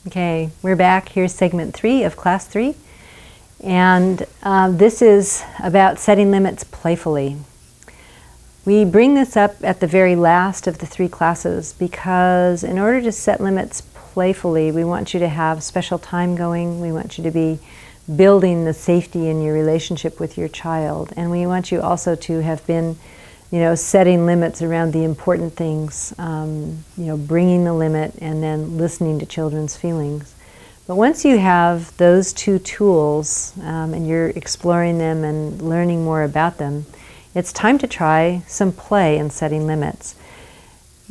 Okay, we're back. Here's segment 3 of class 3. And this is about setting limits playfully. We bring this up at the very last of the 3 classes because in order to set limits playfully, we want you to have special time going. We want you to be building the safety in your relationship with your child. And we want you also to have been, setting limits around the important things, bringing the limit and then listening to children's feelings. But once you have those 2 tools and you're exploring them and learning more about them, it's time to try some play in setting limits.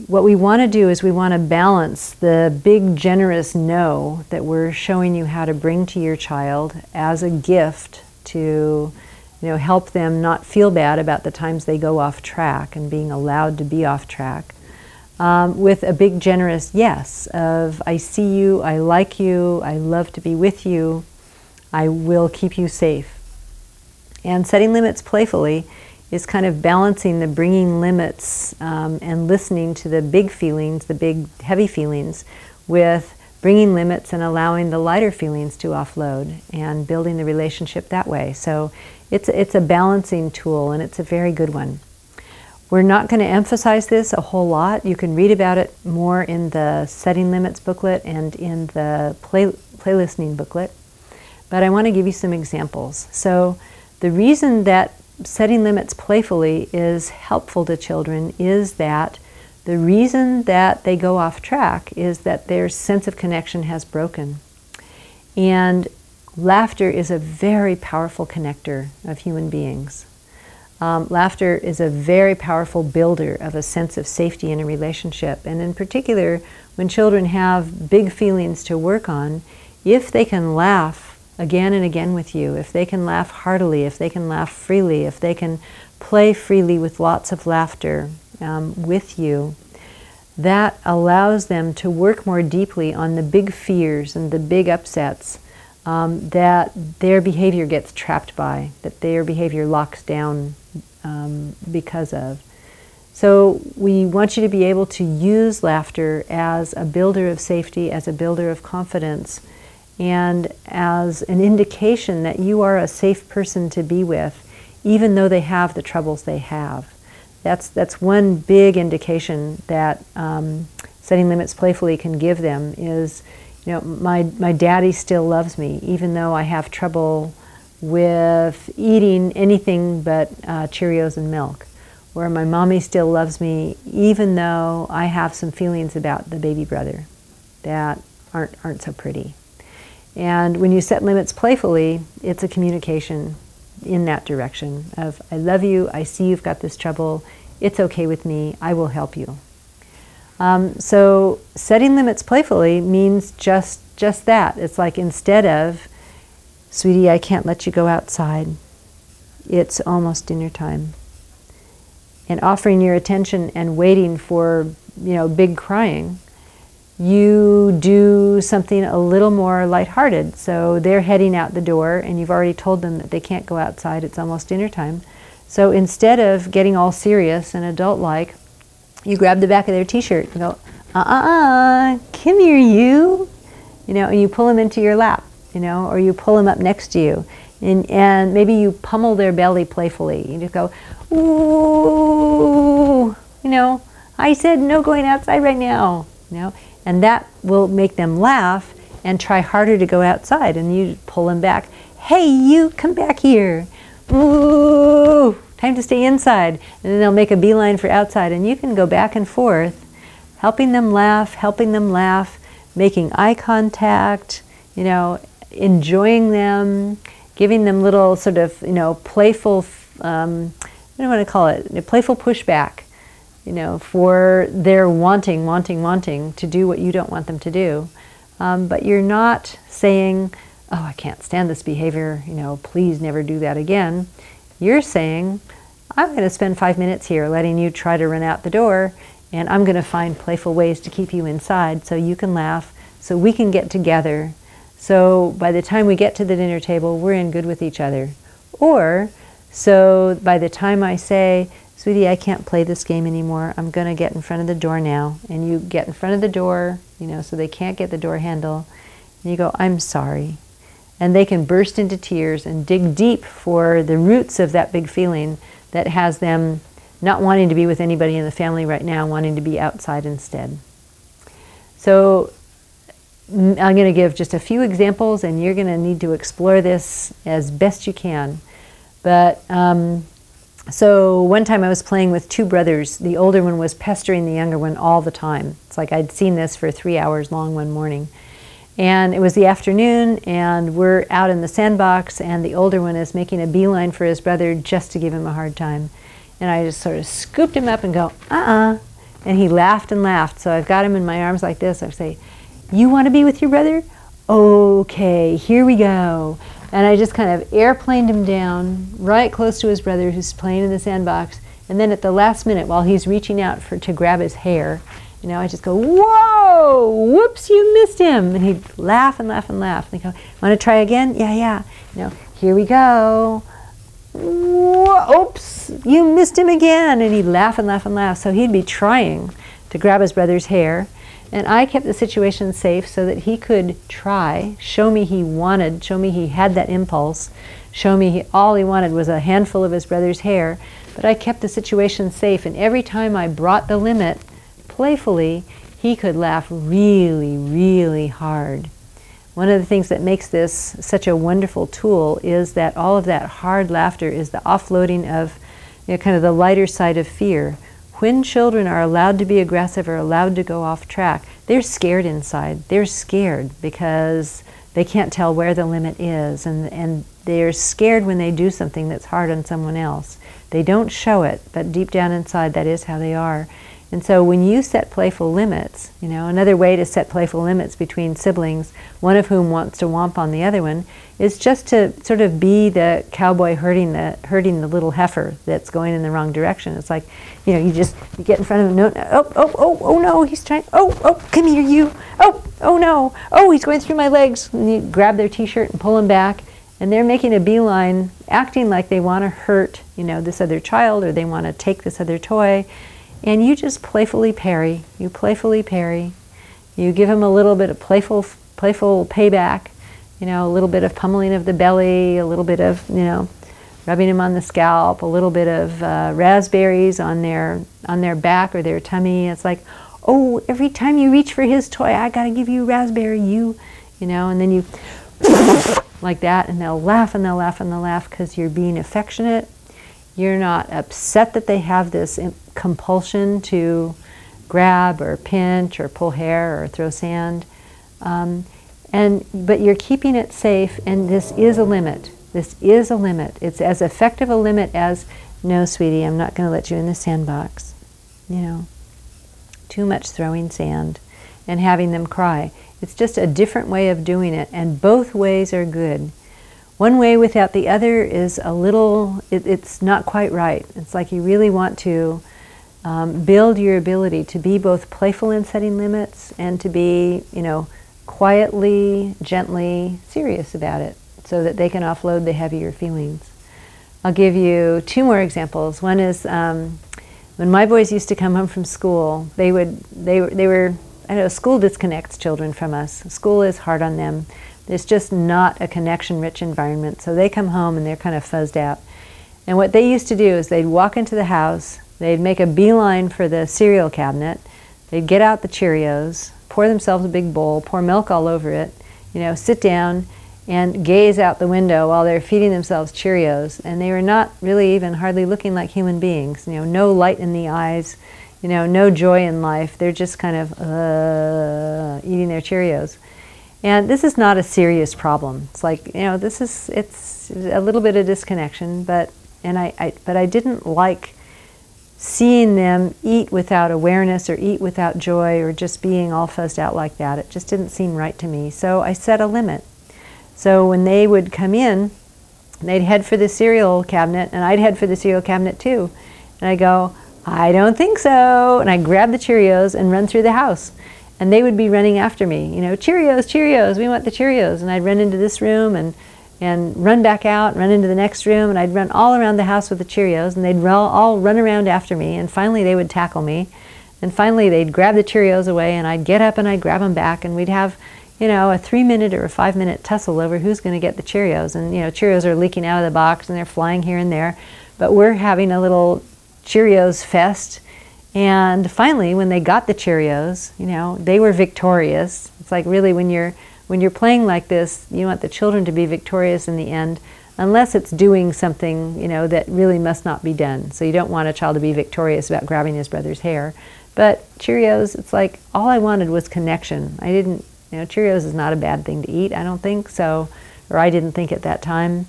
What we want to do is we want to balance the big, generous no that we're showing you how to bring to your child as a gift to help them not feel bad about the times they go off track and being allowed to be off track, with a big, generous yes of, I see you, I like you, I love to be with you, I will keep you safe. And setting limits playfully is kind of balancing the bringing limits and listening to the big feelings, the big, heavy feelings, with bringing limits and allowing the lighter feelings to offload and building the relationship that way. So it's a balancing tool, and it's a very good one. We're not going to emphasize this a whole lot. You can read about it more in the Setting Limits booklet and in the play listening booklet. But I want to give you some examples. So the reason that setting limits playfully is helpful to children is that the reason that they go off track is that their sense of connection has broken. And laughter is a very powerful connector of human beings. Laughter is a very powerful builder of a sense of safety in a relationship. And in particular, when children have big feelings to work on, if they can laugh again and again with you, if they can laugh heartily, if they can laugh freely, if they can play freely with lots of laughter with you, that allows them to work more deeply on the big fears and the big upsets that their behavior gets trapped by, that their behavior locks down because of. So we want you to be able to use laughter as a builder of safety, as a builder of confidence, and as an indication that you are a safe person to be with, even though they have the troubles they have. That's one big indication that setting limits playfully can give them is, my daddy still loves me, even though I have trouble with eating anything but Cheerios and milk. Or my mommy still loves me, even though I have some feelings about the baby brother that aren't so pretty. And when you set limits playfully, it's a communication in that direction of, I love you, I see you've got this trouble, it's okay with me, I will help you. So setting limits playfully means just that. It's like, instead of, sweetie, I can't let you go outside, it's almost dinner time. And offering your attention and waiting for, big crying, you do something a little more lighthearted. So they're heading out the door and you've already told them that they can't go outside, it's almost dinner time. So instead of getting all serious and adult-like, you grab the back of their t-shirt and go, come here, you. And you pull them into your lap, or you pull them up next to you. And maybe you pummel their belly playfully. You just go, ooh, I said no going outside right now, And that will make them laugh and try harder to go outside. And you pull them back. Hey, you, come back here. Ooh, time to stay inside. And then they'll make a beeline for outside. And you can go back and forth, helping them laugh, making eye contact, enjoying them, giving them little sort of, playful, what do I want to call it? Playful pushback, for their wanting to do what you don't want them to do. But you're not saying, oh, I can't stand this behavior, please never do that again. You're saying, I'm going to spend 5 minutes here letting you try to run out the door, and I'm going to find playful ways to keep you inside so you can laugh, so we can get together. So by the time we get to the dinner table, we're in good with each other. Or, so by the time I say, sweetie, I can't play this game anymore. I'm going to get in front of the door now. And you get in front of the door, you know, so they can't get the door handle. And you go, I'm sorry. And they can burst into tears and dig deep for the roots of that big feeling that has them not wanting to be with anybody in the family right now, wanting to be outside instead. So I'm going to give just a few examples, and you're going to need to explore this as best you can. But so one time I was playing with two brothers. The older one was pestering the younger one all the time. It's like I'd seen this for 3 hours long one morning. And it was the afternoon, and we're out in the sandbox, and the older one is making a beeline for his brother just to give him a hard time. And I just sort of scooped him up and go, uh-uh. And he laughed and laughed. So I've got him in my arms like this. I say, you want to be with your brother? Okay, here we go. And I just kind of airplaned him down right close to his brother who's playing in the sandbox. And then at the last minute, while he's reaching out to grab his hair, you know, I just go, whoa, whoops, you missed him. And he'd laugh and laugh and laugh. And he'd go, want to try again? Yeah, yeah. You know, here we go. Whoa, oops, you missed him again. And he'd laugh and laugh and laugh. So he'd be trying to grab his brother's hair. And I kept the situation safe so that he could try, show me he wanted, show me he had that impulse, show me all he wanted was a handful of his brother's hair. But I kept the situation safe. And every time I brought the limit playfully, he could laugh really, really hard. One of the things that makes this such a wonderful tool is that all of that hard laughter is the offloading of, you know, kind of the lighter side of fear. When children are allowed to be aggressive or allowed to go off track, they're scared inside. They're scared because they can't tell where the limit is, and they're scared when they do something that's hard on someone else. They don't show it, but deep down inside, that is how they are. And so when you set playful limits, you know, another way to set playful limits between siblings, one of whom wants to whomp on the other one, is just to sort of be the cowboy herding the little heifer that's going in the wrong direction. It's like, you know, you get in front of him, no, oh no, he's trying, oh, come here, you, oh no, oh, he's going through my legs. And you grab their t-shirt and pull him back, and they're making a beeline, acting like they want to hurt, you know, this other child, or they want to take this other toy. And you just playfully parry. You playfully parry. You give him a little bit of playful payback. You know, a little bit of pummeling of the belly, a little bit of, you know, rubbing him on the scalp, a little bit of raspberries on their back or their tummy. It's like, oh, every time you reach for his toy, I gotta give you raspberry. You know, and then you like that, and they'll laugh and they'll laugh and they'll laugh because you're being affectionate. You're not upset that they have this compulsion to grab or pinch or pull hair or throw sand. But you're keeping it safe, and this is a limit. This is a limit. It's as effective a limit as, no, sweetie, I'm not going to let you in the sandbox. You know, too much throwing sand and having them cry. It's just a different way of doing it, and both ways are good. One way without the other is a little, it's not quite right. It's like you really want to build your ability to be both playful in setting limits and to be, you know, quietly, gently serious about it so that they can offload the heavier feelings. I'll give you two more examples. One is when my boys used to come home from school, they were, I know, school disconnects children from us. School is hard on them. It's just not a connection-rich environment. So they come home and they're kind of fuzzed out. And what they used to do is they'd walk into the house, they'd make a beeline for the cereal cabinet, they'd get out the Cheerios, pour themselves a big bowl, pour milk all over it, you know, sit down and gaze out the window while they're feeding themselves Cheerios. And they were not really even hardly looking like human beings. You know, no light in the eyes, you know, no joy in life. They're just kind of eating their Cheerios. And this is not a serious problem. It's like, you know, it's a little bit of disconnection, but I didn't like seeing them eat without awareness or eat without joy or just being all fuzzed out like that. It just didn't seem right to me. So I set a limit. So when they would come in, they'd head for the cereal cabinet, and I'd head for the cereal cabinet too. And I go, I don't think so. And I grab the Cheerios and run through the house. And they would be running after me, you know, Cheerios, Cheerios, we want the Cheerios. And I'd run into this room and and run back out, run into the next room, and I'd run all around the house with the Cheerios, and they'd all run around after me, and finally they would tackle me, and finally they'd grab the Cheerios away, and I'd get up and I'd grab them back, and we'd have, you know, a 3-minute or a 5-minute tussle over who's going to get the Cheerios. And, you know, Cheerios are leaking out of the box and they're flying here and there, but we're having a little Cheerios fest. And finally, when they got the Cheerios, you know, they were victorious. It's like, really, when you're playing like this, you want the children to be victorious in the end, unless it's doing something, you know, that really must not be done. So you don't want a child to be victorious about grabbing his brother's hair. But Cheerios, it's like, all I wanted was connection. I didn't, you know, Cheerios is not a bad thing to eat, I don't think so, or I didn't think at that time.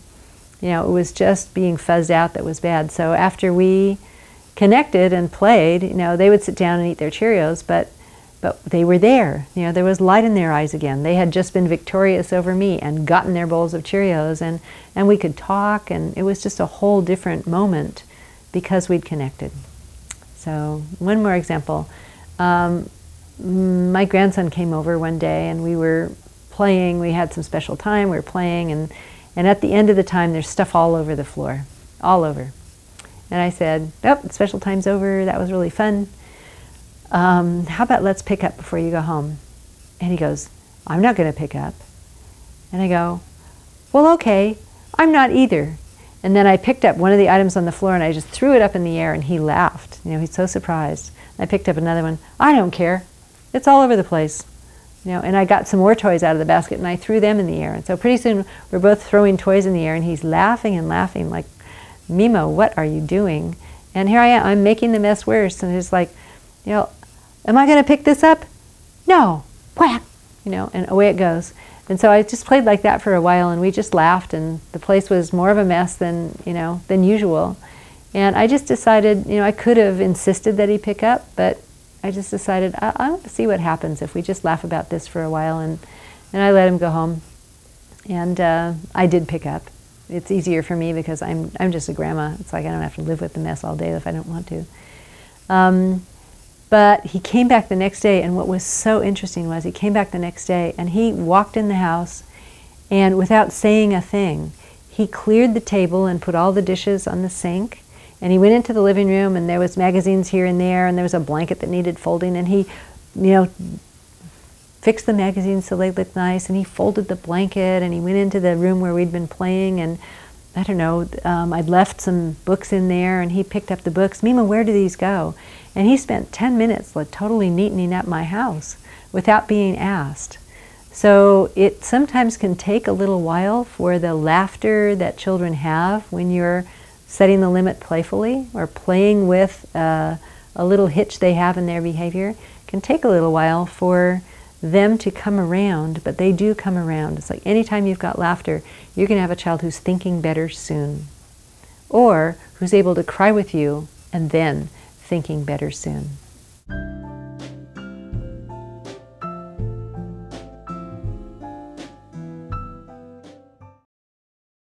You know, it was just being fuzzed out that was bad. So after we connected and played, you know, they would sit down and eat their Cheerios, but they were there. You know, there was light in their eyes again. They had just been victorious over me and gotten their bowls of Cheerios, and we could talk, and it was just a whole different moment because we'd connected. So one more example. My grandson came over one day and we were playing. We had some special time. We were playing, and at the end of the time, there's stuff all over the floor, all over. And I said, "Oh, special time's over. That was really fun. How about let's pick up before you go home?" And he goes, "I'm not going to pick up." And I go, "Well, okay, I'm not either." And then I picked up one of the items on the floor and I just threw it up in the air, and he laughed. You know, he's so surprised. I picked up another one. "I don't care. It's all over the place." You know, and I got some more toys out of the basket and I threw them in the air. And so pretty soon we're both throwing toys in the air, and he's laughing and laughing like, "Mimo, what are you doing?" And here I am, I'm making the mess worse. And it's like, you know, "Am I going to pick this up?" "No." Whack! You know, and away it goes. And so I just played like that for a while, and we just laughed, and the place was more of a mess than, you know, than usual. And I just decided, you know, I could have insisted that he pick up, but I just decided I want to see what happens if we just laugh about this for a while, and I let him go home. And I did pick up. It's easier for me because I'm just a grandma. It's like I don't have to live with the mess all day if I don't want to. But he came back the next day, and what was so interesting was he came back the next day and he walked in the house, and without saying a thing, he cleared the table and put all the dishes on the sink, and he went into the living room, and there was magazines here and there was a blanket that needed folding, and he, you know, fixed the magazines so they looked nice, and he folded the blanket, and he went into the room where we'd been playing, and I don't know, I'd left some books in there, and he picked up the books. "Mima, where do these go?" And he spent 10 minutes like totally neatening up my house without being asked. So it sometimes can take a little while for the laughter that children have when you're setting the limit playfully or playing with a little hitch they have in their behavior. It can take a little while for them to come around, but they do come around. It's like anytime you've got laughter, you're going to have a child who's thinking better soon, or who's able to cry with you and then thinking better soon.